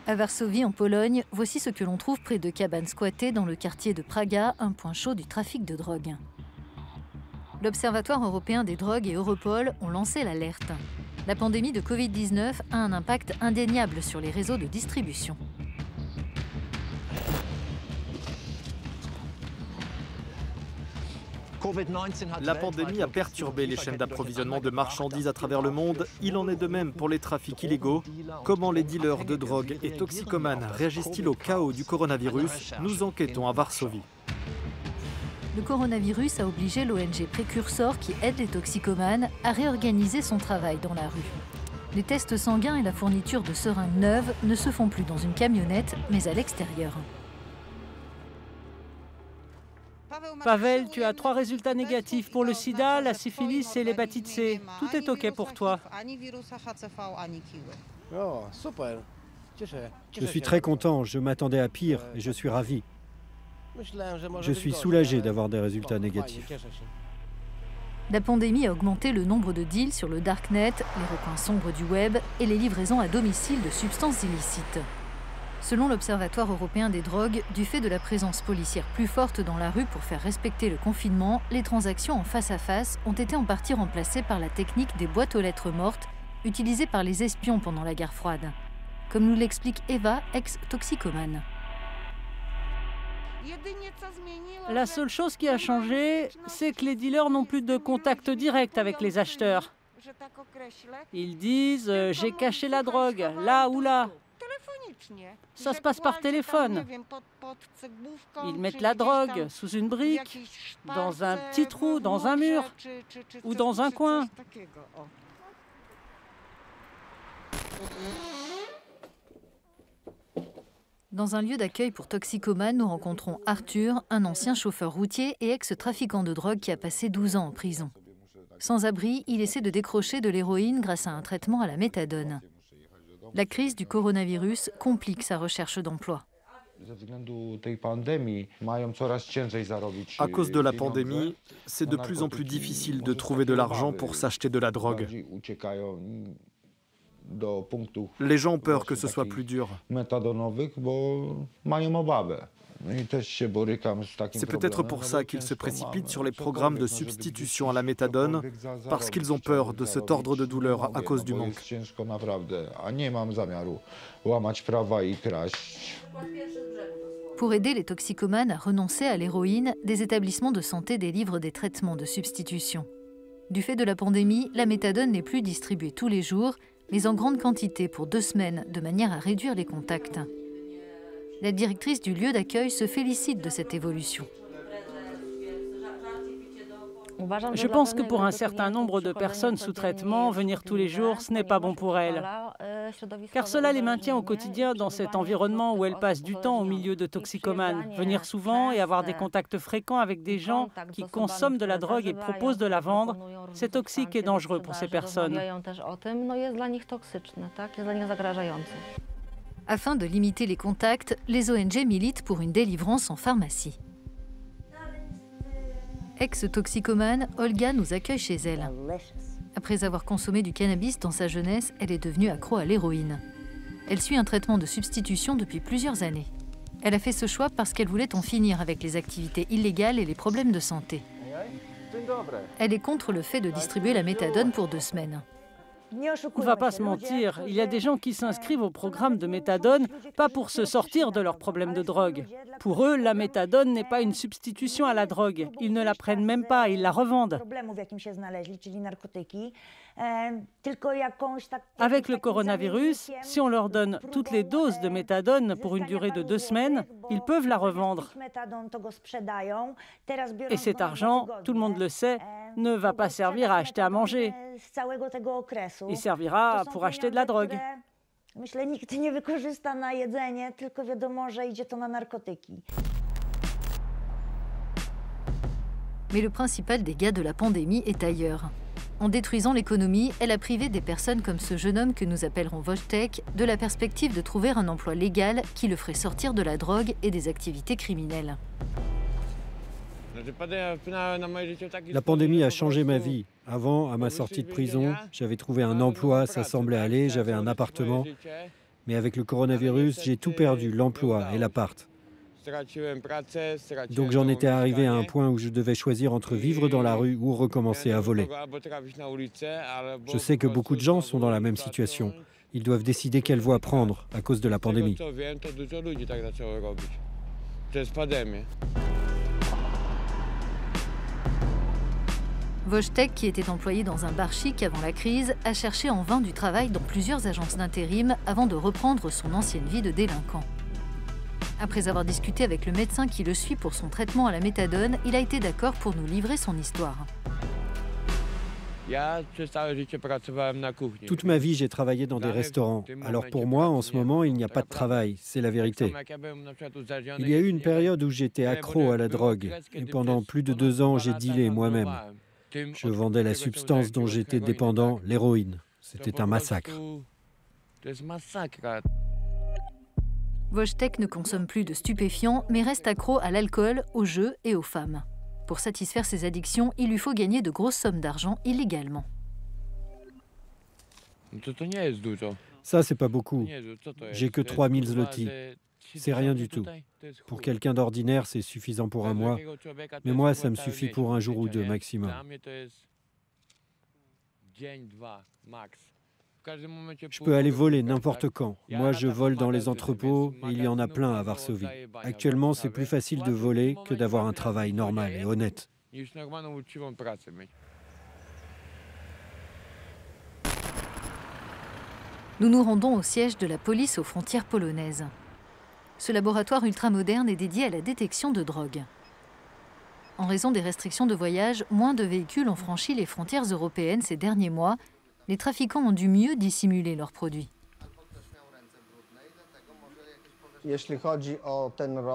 À Varsovie, en Pologne, voici ce que l'on trouve près de cabanes squattées dans le quartier de Praga, un point chaud du trafic de drogue. L'Observatoire européen des drogues et Europol ont lancé l'alerte. La pandémie de Covid-19 a un impact indéniable sur les réseaux de distribution. La pandémie a perturbé les chaînes d'approvisionnement de marchandises à travers le monde. Il en est de même pour les trafics illégaux. Comment les dealers de drogue et toxicomanes réagissent-ils au chaos du coronavirus? Nous enquêtons à Varsovie. Le coronavirus a obligé l'ONG Précursor, qui aide les toxicomanes, à réorganiser son travail dans la rue. Les tests sanguins et la fourniture de seringues neuves ne se font plus dans une camionnette, mais à l'extérieur. Pavel, tu as 3 résultats négatifs pour le sida, la syphilis et l'hépatite C. Tout est OK pour toi. Je suis très content, je m'attendais à pire et je suis ravi. Je suis soulagé d'avoir des résultats négatifs. La pandémie a augmenté le nombre de deals sur le darknet, les recoins sombres du web et les livraisons à domicile de substances illicites. Selon l'Observatoire européen des drogues, du fait de la présence policière plus forte dans la rue pour faire respecter le confinement, les transactions en face-à-face ont été en partie remplacées par la technique des boîtes aux lettres mortes, utilisée par les espions pendant la guerre froide. Comme nous l'explique Eva, ex-toxicomane. La seule chose qui a changé, c'est que les dealers n'ont plus de contact direct avec les acheteurs. Ils disent « j'ai caché la drogue, là ou là ». Ça se passe par téléphone. Ils mettent la drogue sous une brique, dans un petit trou, dans un mur ou dans un coin. Dans un lieu d'accueil pour toxicomanes, nous rencontrons Arthur, un ancien chauffeur routier et ex-trafiquant de drogue qui a passé 12 ans en prison. Sans abri, il essaie de décrocher de l'héroïne grâce à un traitement à la méthadone. La crise du coronavirus complique sa recherche d'emploi. À cause de la pandémie, c'est de plus en plus difficile de trouver de l'argent pour s'acheter de la drogue. Les gens ont peur que ce soit plus dur. C'est peut-être pour ça qu'ils se précipitent sur les programmes de substitution à la méthadone, parce qu'ils ont peur de se tordre de douleur à cause du manque. Pour aider les toxicomanes à renoncer à l'héroïne, des établissements de santé délivrent des traitements de substitution. Du fait de la pandémie, la méthadone n'est plus distribuée tous les jours, mais en grande quantité pour 2 semaines, de manière à réduire les contacts. La directrice du lieu d'accueil se félicite de cette évolution. Je pense que pour un certain nombre de personnes sous traitement, venir tous les jours, ce n'est pas bon pour elles. Car cela les maintient au quotidien dans cet environnement où elles passent du temps au milieu de toxicomanes. Venir souvent et avoir des contacts fréquents avec des gens qui consomment de la drogue et proposent de la vendre, c'est toxique et dangereux pour ces personnes. Afin de limiter les contacts, les ONG militent pour une délivrance en pharmacie. Ex-toxicomane, Olga nous accueille chez elle. Après avoir consommé du cannabis dans sa jeunesse, elle est devenue accro à l'héroïne. Elle suit un traitement de substitution depuis plusieurs années. Elle a fait ce choix parce qu'elle voulait en finir avec les activités illégales et les problèmes de santé. Elle est contre le fait de distribuer la méthadone pour 2 semaines. On ne va pas se mentir, il y a des gens qui s'inscrivent au programme de méthadone, pas pour se sortir de leurs problèmes de drogue. Pour eux, la méthadone n'est pas une substitution à la drogue. Ils ne la prennent même pas, ils la revendent. Avec le coronavirus, si on leur donne toutes les doses de méthadone pour une durée de 2 semaines, ils peuvent la revendre. Et cet argent, tout le monde le sait, ne va pas servir à acheter à manger. Il servira pour acheter de la drogue. Mais le principal dégât de la pandémie est ailleurs. En détruisant l'économie, elle a privé des personnes comme ce jeune homme que nous appellerons Wojtek de la perspective de trouver un emploi légal qui le ferait sortir de la drogue et des activités criminelles. La pandémie a changé ma vie. Avant, à ma sortie de prison, j'avais trouvé un emploi, ça semblait aller, j'avais un appartement. Mais avec le coronavirus, j'ai tout perdu, l'emploi et l'appart. Donc j'en étais arrivé à un point où je devais choisir entre vivre dans la rue ou recommencer à voler. Je sais que beaucoup de gens sont dans la même situation. Ils doivent décider quelle voie prendre à cause de la pandémie. Wojtek, qui était employé dans un bar chic avant la crise, a cherché en vain du travail dans plusieurs agences d'intérim avant de reprendre son ancienne vie de délinquant. Après avoir discuté avec le médecin qui le suit pour son traitement à la méthadone, il a été d'accord pour nous livrer son histoire. Toute ma vie, j'ai travaillé dans des restaurants. Alors pour moi, en ce moment, il n'y a pas de travail, c'est la vérité. Il y a eu une période où j'étais accro à la drogue. Et pendant plus de 2 ans, j'ai dealé moi-même. Je vendais la substance dont j'étais dépendant, l'héroïne. C'était un massacre. Wojtek ne consomme plus de stupéfiants, mais reste accro à l'alcool, aux jeux et aux femmes. Pour satisfaire ses addictions, il lui faut gagner de grosses sommes d'argent illégalement. Ça, c'est pas beaucoup. J'ai que 3000 zloty. C'est rien du tout. Pour quelqu'un d'ordinaire, c'est suffisant pour un mois. Mais moi, ça me suffit pour un jour ou 2 maximum. Je peux aller voler n'importe quand. Moi, je vole dans les entrepôts et il y en a plein à Varsovie. Actuellement, c'est plus facile de voler que d'avoir un travail normal et honnête. Nous nous rendons au siège de la police aux frontières polonaises. Ce laboratoire ultramoderne est dédié à la détection de drogue. En raison des restrictions de voyage, moins de véhicules ont franchi les frontières européennes ces derniers mois. Les trafiquants ont dû mieux dissimuler leurs produits.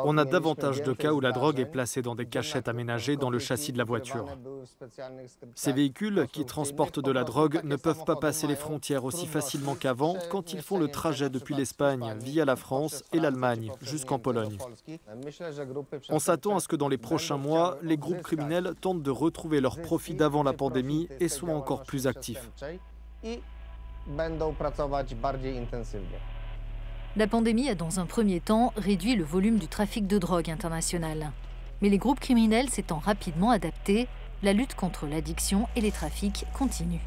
On a davantage de cas où la drogue est placée dans des cachettes aménagées dans le châssis de la voiture. Ces véhicules qui transportent de la drogue ne peuvent pas passer les frontières aussi facilement qu'avant quand ils font le trajet depuis l'Espagne via la France et l'Allemagne jusqu'en Pologne. On s'attend à ce que dans les prochains mois, les groupes criminels tentent de retrouver leurs profits d'avant la pandémie et soient encore plus actifs. La pandémie a dans un premier temps réduit le volume du trafic de drogue international. Mais les groupes criminels s'étant rapidement adaptés, la lutte contre l'addiction et les trafics continue.